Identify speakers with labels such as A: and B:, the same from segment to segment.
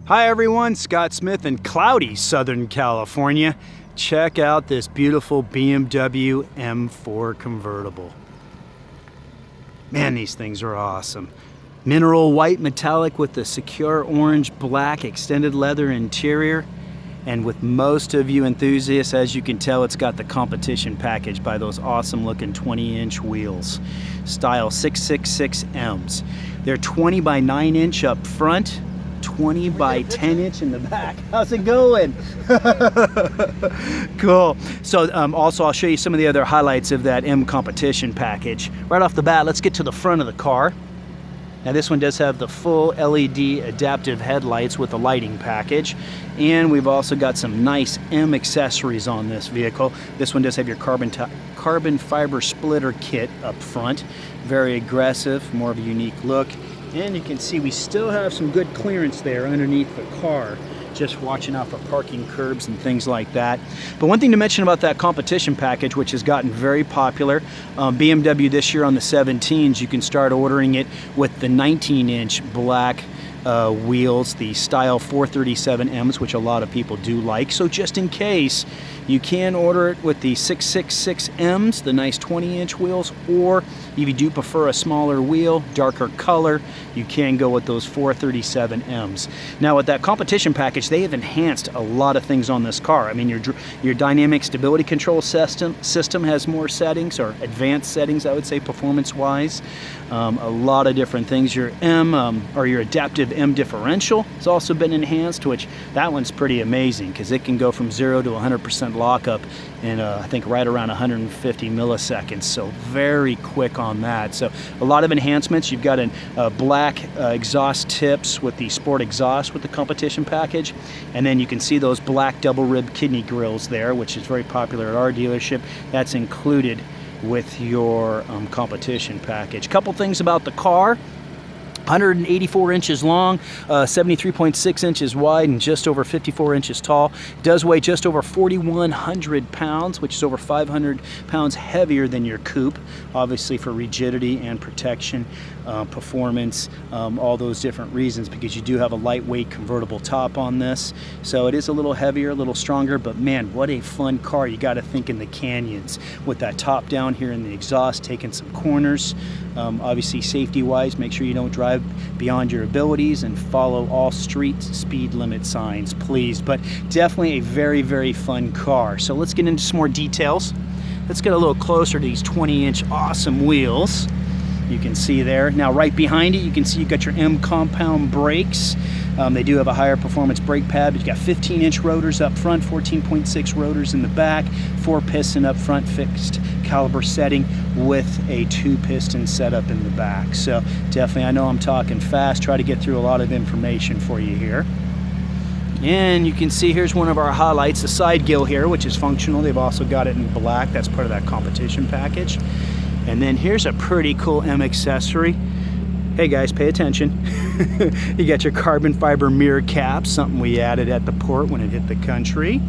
A: Hi everyone, Scott Smith in cloudy Southern California. Check out this beautiful BMW M4 convertible. Man, these things are awesome. Mineral white metallic with the secure orange black extended leather interior. And with most of you enthusiasts, as you can tell, it's got the competition package by those awesome looking 20-inch wheels. Style 666Ms. They're 20 by 9 inch up front, 20 by 10 inch in the back. How's it going? Cool. So also I'll show you some of the other highlights of that M competition package. Right off the bat, let's get to the front of the car. Now this one does have the full LED adaptive headlights with the lighting package, and we've also got some nice M accessories on this vehicle. This one does have your carbon fiber splitter kit up front. Very aggressive, more of a unique look. And you can see we still have some good clearance there underneath the car, just watching out for parking curbs and things like that. But one thing to mention about that competition package, which has gotten very popular, BMW this year on the 17s, you can start ordering it with the 19-inch black wheels, the Style 437Ms, which a lot of people do like. So just in case, you can order it with the 666Ms, the nice 20-inch wheels, or if you do prefer a smaller wheel, darker color, you can go with those 437Ms. Now with that competition package, they have enhanced a lot of things on this car. I mean, your dynamic stability control system has more settings, or advanced settings, I would say, performance-wise. A lot of different things. Your your adaptive M differential has also been enhanced, which that one's pretty amazing because it can go from 0 to 100% lockup in I think right around 150 milliseconds. So very quick on that. So a lot of enhancements. You've got a black exhaust tips with the sport exhaust with the competition package, and then you can see those black double rib kidney grills there, which is very popular at our dealership. That's included with your competition package. Couple things about the car. 184 inches long, 73.6 inches wide, and just over 54 inches tall. It does weigh just over 4,100 pounds, which is over 500 pounds heavier than your coupe, obviously for rigidity and protection, performance, all those different reasons, because you do have a lightweight convertible top on this. So it is a little heavier, a little stronger, but man, what a fun car. You got to think in the canyons with that top down here in the exhaust, taking some corners. Obviously safety-wise, make sure you don't drive beyond your abilities and follow all street speed limit signs, please. But definitely a very, very fun car. So let's get into some more details. Let's get a little closer to these 20-inch awesome wheels. You can see there. Now right behind it, you can see you've got your M compound brakes. They do have a higher performance brake pad, but you got 15-inch rotors up front, 14.6 rotors in the back, 4-piston up front, fixed caliber setting with a 2-piston setup in the back. So definitely, I know I'm talking fast, try to get through a lot of information for you here. And you can see here's one of our highlights, the side gill here, which is functional. They've also got it in black. That's part of that competition package. And then here's a pretty cool M accessory. Hey guys, pay attention. You got your carbon fiber mirror caps, something we added at the port when it hit the country.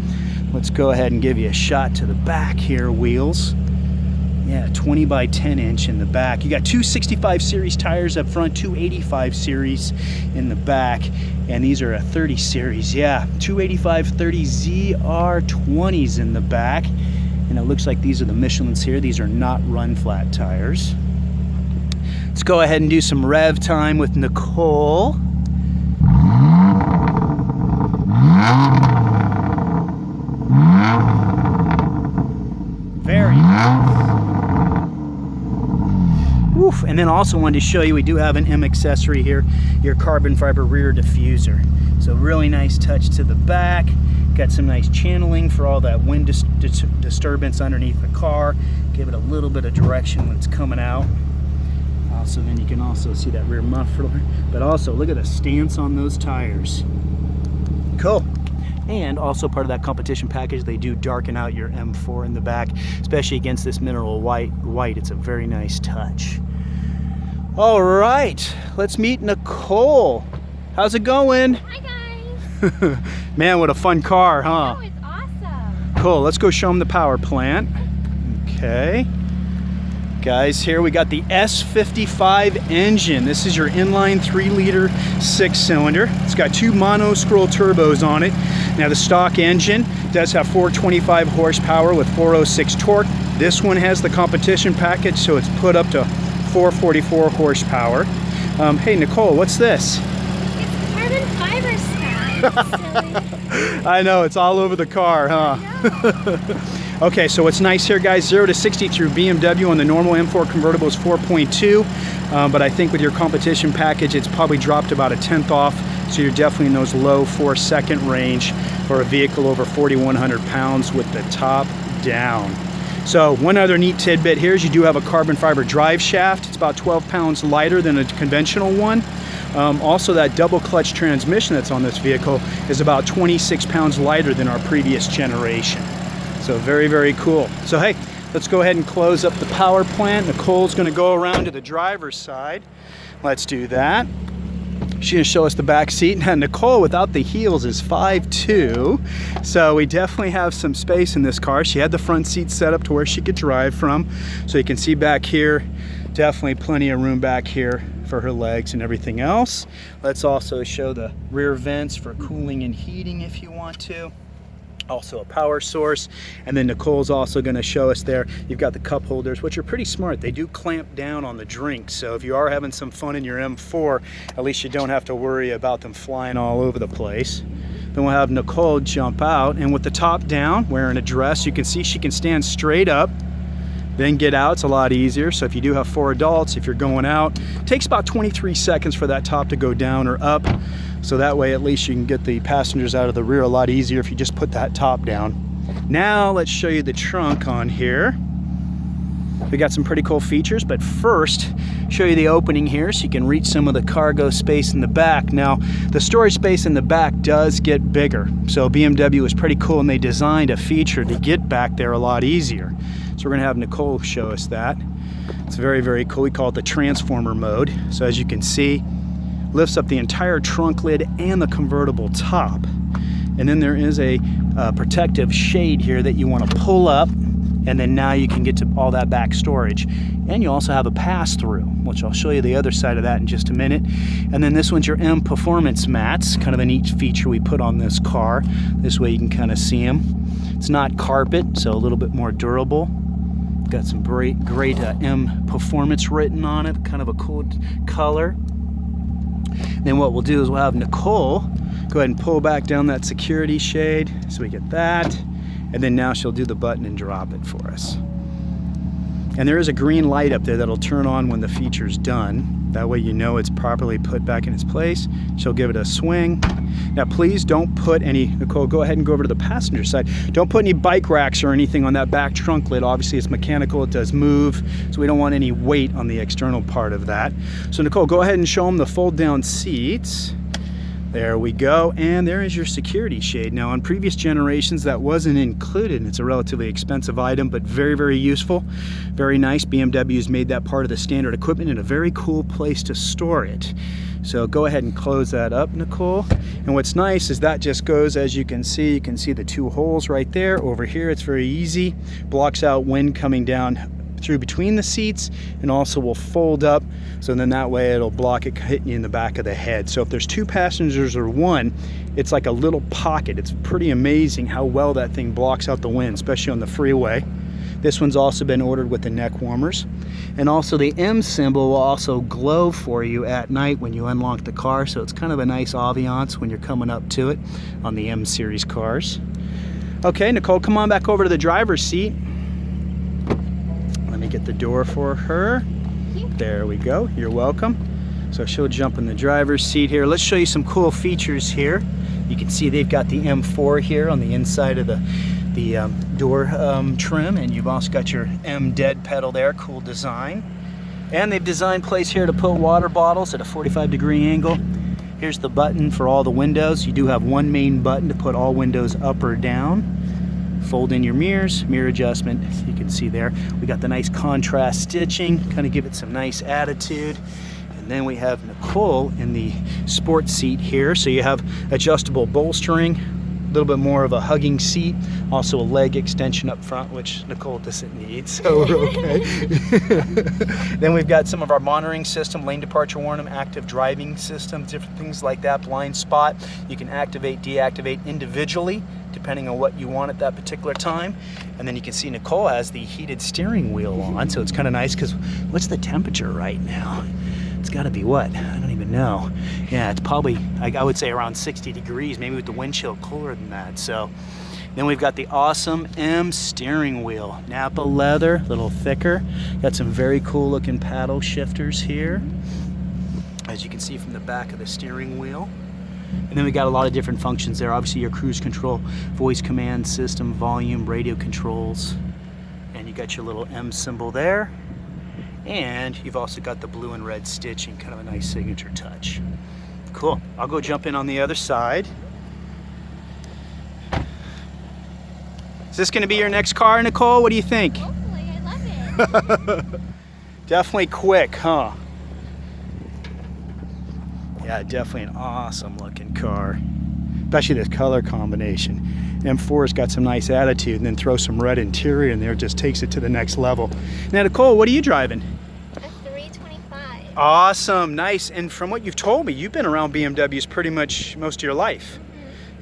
A: Let's go ahead and give you a shot to the back here, wheels. Yeah, 20 by 10 inch in the back. You got two 65 series tires up front, two 85 series in the back, and these are a 30 series. Yeah, two 85 30 ZR20s in the back. And it looks like these are the Michelins here. These are not run flat tires. Let's go ahead and do some rev time with Nicole. Very nice. Oof. And then also wanted to show you, we do have an M accessory here, your carbon fiber rear diffuser. So really nice touch to the back. Got some nice channeling for all that wind disturbance underneath the car. Give it a little bit of direction when it's coming out. Also, then you can also see that rear muffler. But also, look at the stance on those tires. Cool. And also part of that competition package, they do darken out your M4 in the back, especially against this mineral white. It's a very nice touch. All right, let's meet Nicole. How's it going?
B: Hi guys.
A: Man, what a fun car, huh?
B: Oh, it's awesome.
A: Cool, let's go show them the power plant. Okay. guys, here we got the S55 Engine. This is your inline 3-liter 6-cylinder. It's got 2 mono scroll turbos on it. Now the stock engine does have 425 horsepower with 406 torque. This one has the competition package, so it's put up to 444 horsepower. Hey Nicole, what's this?
B: It's carbon fiber stuff.
A: I know, it's all over the car, huh? Okay, so what's nice here, guys, 0 to 60 through BMW on the normal M4 convertible is 4.2, but I think with your competition package, it's probably dropped about a tenth off, so you're definitely in those low 4-second range for a vehicle over 4,100 pounds with the top down. So one other neat tidbit here is you do have a carbon fiber drive shaft. It's about 12 pounds lighter than a conventional one. Also, that double clutch transmission that's on this vehicle is about 26 pounds lighter than our previous generation. So very, very cool. So hey, let's go ahead and close up the power plant. Nicole's gonna go around to the driver's side. Let's do that. She's gonna show us the back seat. Now Nicole without the heels is 5'2", so we definitely have some space in this car. She had the front seat set up to where she could drive from. So you can see back here, definitely plenty of room back here for her legs and everything else. Let's also show the rear vents for cooling and heating if you want to. Also a power source, and then Nicole's also going to show us there, you've got the cup holders, which are pretty smart. They do clamp down on the drink, so if you are having some fun in your M4, at least you don't have to worry about them flying all over the place. Then we'll have Nicole jump out, and with the top down, wearing a dress, you can see she can stand straight up, then get out. It's a lot easier. So if you do have 4 adults, if you're going out, it takes about 23 seconds for that top to go down or up. So that way at least you can get the passengers out of the rear a lot easier if you just put that top down. Now let's show you the trunk on here. We got some pretty cool features, but first show you the opening here so you can reach some of the cargo space in the back. Now the storage space in the back does get bigger, so BMW was pretty cool and they designed a feature to get back there a lot easier. So we're gonna have Nicole show us that. It's very, very cool. We call it the transformer mode. So as you can see, lifts up the entire trunk lid and the convertible top. And then there is a protective shade here that you want to pull up, and then now you can get to all that back storage. And you also have a pass-through, which I'll show you the other side of that in just a minute. And then this one's your M Performance mats, kind of a neat feature we put on this car. This way you can kind of see them. It's not carpet, so a little bit more durable. Got some great M Performance written on it, kind of a cool color. Then what we'll do is we'll have Nicole go ahead and pull back down that security shade so we get that, and then now she'll do the button and drop it for us. And there is a green light up there that'll turn on when the feature's done. That way you know it's properly put back in its place. She'll give it a swing. Now please don't put any, Nicole, go ahead and go over to the passenger side. Don't put any bike racks or anything on that back trunk lid. Obviously it's mechanical, it does move, so we don't want any weight on the external part of that. So Nicole, go ahead and show them the fold down seats. There we go, and there is your security shade. Now on previous generations that wasn't included. It's a relatively expensive item, but very, very useful. Very nice. BMW's made that part of the standard equipment and a very cool place to store it. So go ahead and close that up, Nicole. And what's nice is that just goes, as you can see the 2 holes right there. Over here it's very easy. Blocks out wind coming down through between the seats, and also will fold up, so then that way it'll block it hitting you in the back of the head. So if there's 2 passengers or 1, it's like a little pocket. It's pretty amazing how well that thing blocks out the wind, especially on the freeway. This one's also been ordered with the neck warmers, and also the M symbol will also glow for you at night when you unlock the car, so it's kind of a nice ambiance when you're coming up to it on the M series cars. Okay, Nicole, come on back over to the driver's seat. Let me get the door for her. There we go. You're welcome. So she'll jump in the driver's seat here. Let's show you some cool features here. You can see they've got the M4 here on the inside of the door trim, and you've also got your M dead pedal there. Cool design. And they've designed place here to put water bottles at a 45-degree angle. Here's the button for all the windows. You do have one main button to put all windows up or down. Fold in your mirrors, mirror adjustment, you can see there. We got the nice contrast stitching, kind of give it some nice attitude. And then we have Nicole in the sports seat here. So you have adjustable bolstering, little bit more of a hugging seat. Also a leg extension up front, which Nicole doesn't need, so we're okay. Then we've got some of our monitoring system, lane departure warning, active driving system, different things like that, blind spot. You can activate, deactivate individually, depending on what you want at that particular time. And then you can see Nicole has the heated steering wheel on, so it's kind of nice because what's the temperature right now? It's got to be what? I don't even know. Yeah, it's probably, I would say around 60 degrees, maybe with the wind chill cooler than that. So then we've got the awesome M steering wheel. Napa leather, a little thicker. Got some very cool looking paddle shifters here, as you can see from the back of the steering wheel. And then we got a lot of different functions there. Obviously your cruise control, voice command system, volume, radio controls. And you got your little M symbol there. And you've also got the blue and red stitching, kind of a nice signature touch. Cool. I'll go jump in on the other side. Is this going to be your next car, Nicole? What do you think?
B: Hopefully, I love it.
A: Definitely quick, huh? Yeah, definitely an awesome looking car. Especially this color combination. M4's got some nice attitude, and then throw some red interior in there, just takes it to the next level. Now, Nicole, what are you driving?
B: A 325.
A: Awesome, nice. And from what you've told me, you've been around BMWs pretty much most of your life.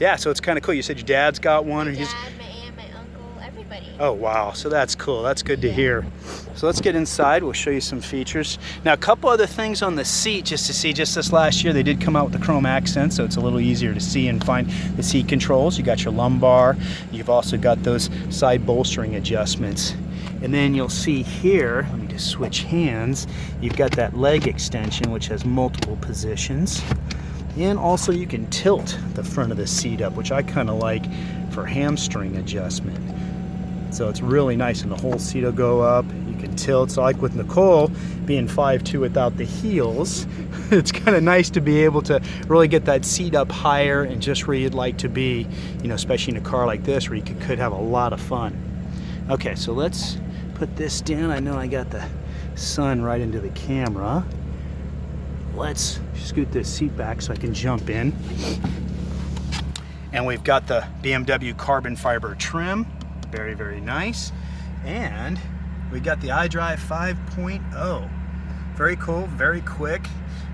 A: Yeah, so it's kind of cool. You said your dad's got one.
B: My dad, my aunt, my uncle, everybody.
A: Oh, wow. So that's cool. That's good to hear. So let's get inside. We'll show you some features. Now, a couple other things on the seat just to see. Just this last year, they did come out with the chrome accent, so it's a little easier to see and find the seat controls. You got your lumbar. You've also got those side bolstering adjustments. And then you'll see here, let me just switch hands, you've got that leg extension, which has multiple positions. And also you can tilt the front of the seat up, which I kind of like for hamstring adjustment. So it's really nice, and the whole seat will go up. You can tilt. So like with Nicole being 5'2" without the heels, it's kind of nice to be able to really get that seat up higher and just where you'd like to be, you know, especially in a car like this where you could have a lot of fun. Okay, so let's put this down. I know I got the sun right into the camera. Let's scoot this seat back so I can jump in. And we've got the BMW carbon fiber trim. Very, very nice. And we got the Idrive 5.0. Very cool, very quick.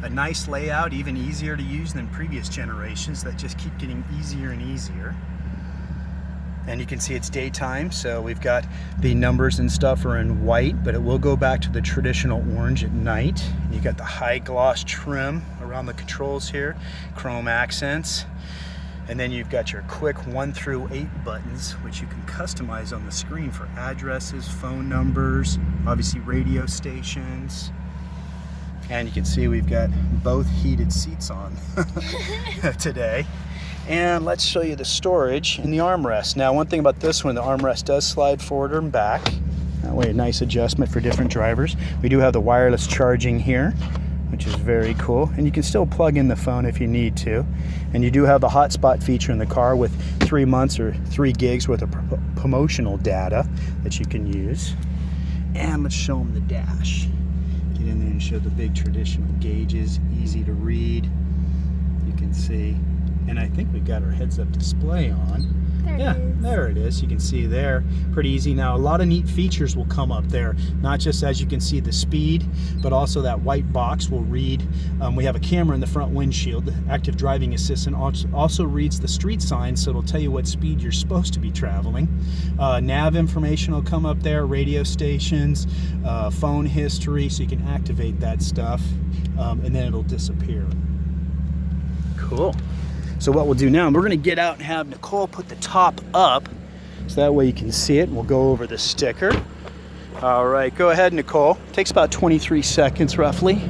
A: A nice layout, even easier to use than previous generations that just keep getting easier and easier. And you can see it's daytime, so we've got the numbers and stuff are in white, but it will go back to the traditional orange at night. You got the high gloss trim around the controls here, chrome accents. And then you've got your quick 1 through 8 buttons, which you can customize on the screen for addresses, phone numbers, obviously radio stations. And you can see we've got both heated seats on today. And let's show you the storage and the armrest. Now, one thing about this one, the armrest does slide forward and back. That way, a nice adjustment for different drivers. We do have the wireless charging here, which is very cool. And you can still plug in the phone if you need to. And you do have the hotspot feature in the car with 3 months or 3 gigs worth of promotional data that you can use. And let's show them the dash. Get in there and show the big traditional gauges, easy to read. You can see. And I think we've got our heads-up display on. There it is. You can see there. Pretty easy. Now, a lot of neat features will come up there. Not just as you can see the speed, but also that white box will read. We have a camera in the front windshield. The active driving assistant also reads the street signs, so it'll tell you what speed you're supposed to be traveling. Nav information will come up there, radio stations, phone history, so you can activate that stuff, and then it'll disappear. Cool. So what we'll do now, we're going to get out and have Nicole put the top up so that way you can see it. We'll go over the sticker. All right, go ahead, Nicole. Takes about 23 seconds roughly.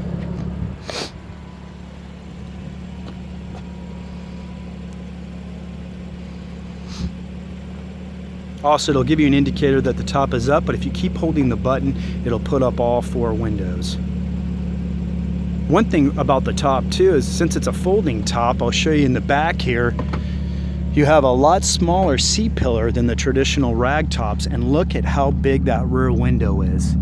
A: Also, it'll give you an indicator that the top is up, but if you keep holding the button, it'll put up all 4 windows. One thing about the top too is since it's a folding top, I'll show you in the back here, you have a lot smaller C-pillar than the traditional rag tops, and look at how big that rear window is.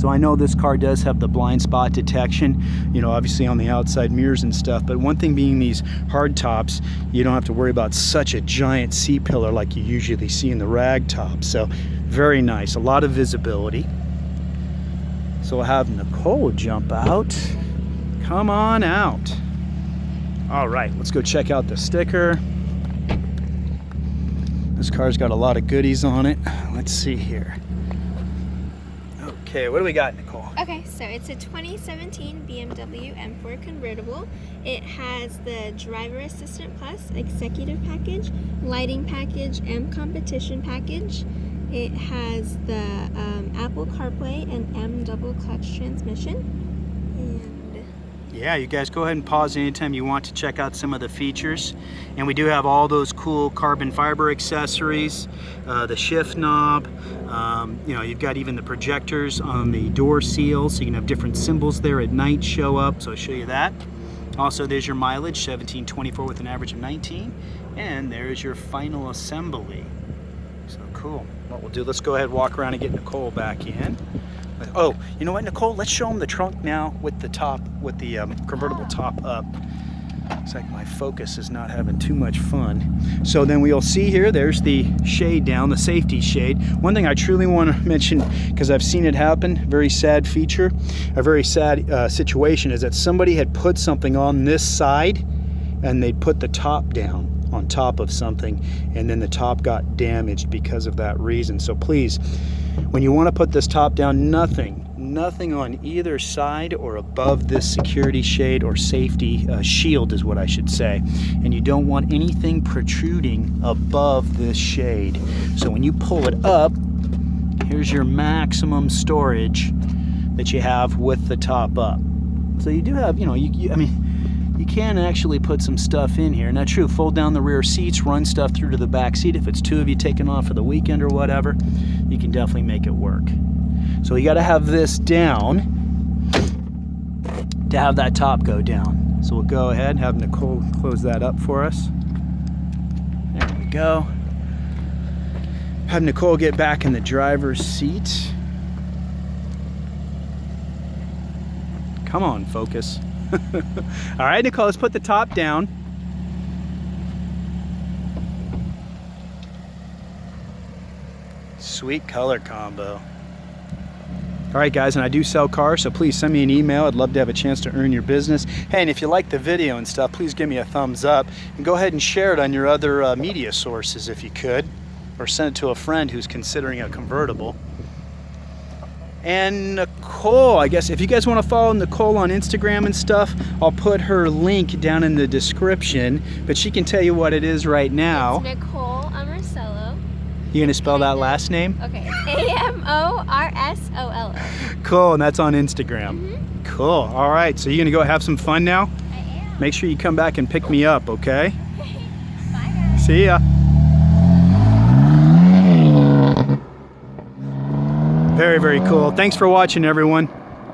A: So I know this car does have the blind spot detection, you know, obviously on the outside mirrors and stuff, but one thing being these hard tops, you don't have to worry about such a giant C-pillar like you usually see in the rag top. So very nice, a lot of visibility. So we'll have Nicole jump out. Come on out. All right, let's go check out the sticker. This car's got a lot of goodies on it. Let's see here. Okay, what do we got, Nicole?
B: Okay, so it's a 2017 BMW M4 Convertible. It has the Driver Assistant Plus Executive Package, Lighting Package, M Competition Package. It has the Apple CarPlay and M Double Clutch Transmission. And
A: yeah, you guys go ahead and pause anytime you want to check out some of the features. And we do have all those cool carbon fiber accessories, the shift knob, you know, you've got even the projectors on the door seal, so you can have different symbols there at night show up, so I'll show you that. Also, there's your mileage, 1724 with an average of 19. And there's your final assembly. So cool. What we'll do, let's go ahead and walk around and get Nicole back in. Oh, you know what, Nicole? Let's show them the trunk now with the top, with the convertible top up. Looks like my focus is not having too much fun. So then we'll see here, there's the shade down, the safety shade. One thing I truly want to mention, because I've seen it happen, very sad feature, a very sad situation, is that somebody had put something on this side and they put the top down on top of something, and then the top got damaged because of that reason. So please, when you want to put this top down, nothing on either side or above this security shade or safety shield is what I should say. And you don't want anything protruding above this shade. So when you pull it up, here's your maximum storage that you have with the top up. So you do have, you know, I mean, you can actually put some stuff in here. Now true, fold down the rear seats, run stuff through to the back seat. If it's two of you taking off for the weekend or whatever, you can definitely make it work. So you gotta have this down to have that top go down. So we'll go ahead and have Nicole close that up for us. There we go. Have Nicole get back in the driver's seat. Come on, focus. All right, Nicole, let's put the top down. Sweet color combo. All right, guys, and I do sell cars, so please send me an email. I'd love to have a chance to earn your business. Hey, and if you like the video and stuff, please give me a thumbs up and go ahead and share it on your other media sources if you could, or send it to a friend who's considering a convertible. And Nicole, I guess if you guys want to follow Nicole on Instagram and stuff, I'll put her link down in the description, but she can tell you what it is right now.
B: it's Nicole Amorsolo.
A: You gonna spell that last name?
B: Okay, Amorsolo.
A: Cool, and that's on Instagram.
B: Mm-hmm.
A: Cool, all right, so you're gonna go have some fun now?
B: I am.
A: Make sure you come back and pick me up, okay?
B: Bye, guys.
A: See ya. Very, very cool. Thanks for watching, everyone.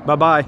A: Bye-bye.